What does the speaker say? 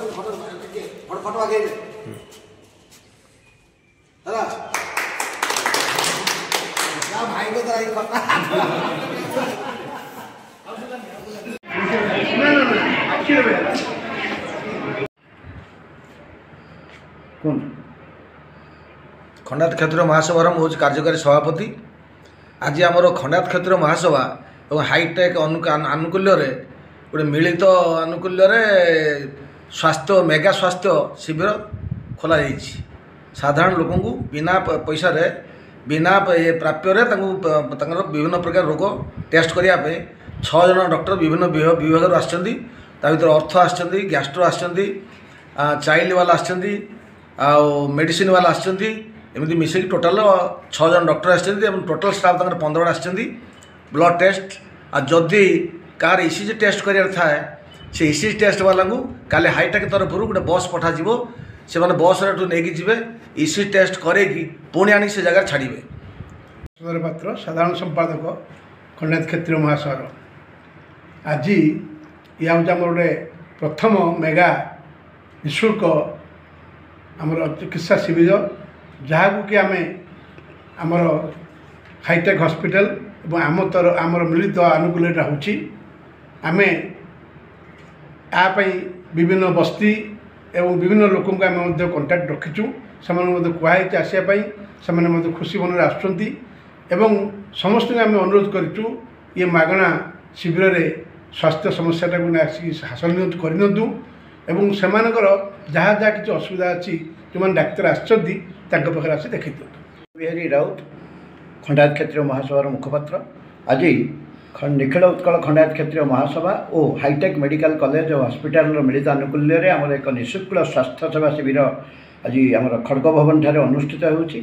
Photo ଆଗେଇଲେ ହେଲା ଭାଇଙ୍କ ଦ୍ୱାରା ଏଇ କଥା खंडात क्षेत्र महासभा मु कार्यकारी सभापति आज आमर खंडात क्षेत्र महासभा और हाईटेक आनुकूल्य गोटे मिलित आनुकूल्य स्वास्थ्य मेगा स्वास्थ्य शिविर खोल साधारण लोक बिना पैसा बिना प्राप्य विभिन्न प्रकार रोग टेस्ट करने 6 जन डॉक्टर विभिन्न विभाग आसर अर्थ आसर गैस्ट्रो आसर चाइल्ड वाला आसर मेडिसिन वाला आसर एमती मिसेक टोटाल 6 जन डॉक्टर आसर टोटाल स्टाफ 15 आसर ब्लड टेस्ट आदि कार ईसीजी टेस्ट करार थाए से ईसीजी टेस्ट वाला को काले हाईटेक तरफ गोटे बस पठाଯିव से मैंने बस नहीं जी ईसीजी टेस्ट करेगी पुणी आनी से जगह छाड़े। सुंदर पात्र साधारण संपादक खंडात क्षेत्रीय महासभा आज या हूँ गोटे प्रथम मेगा निःशुल्क आमर चिकित्सा शिविर जहाँ कि आम आमर हाईटेक हॉस्पिटल और आमर मिलित आनुकूल्य होची आमे विभिन्न बस्ती एवं विभिन्न लोक आम कंटाक्ट रखीचु से कहुई आसवाई से खुशी मन आसुँच समस्त आम अनुरोध करूँ ये मागणा शिविर रे स्वास्थ्य समस्याटा को आसिक हासिल करनी एवं से जहाँ जहाँ किसी असुविधा अच्छी जो डाक्तर आसपाखे आसी देखी दिखाँ। बिहारी राउत खंडात क्षेत्रीय महासभार मुखपात्र आज निखिल उत्कल खंडात क्षेत्रीय महासभा और हाईटेक मेडिकल कॉलेज और हॉस्पिटल मिलित आनुकूल्य आमर एक निःशुल्क स्वास्थ्य सेवा शिविर आज आम खड़ग भवन ठारे अनुष्ठित होउछि।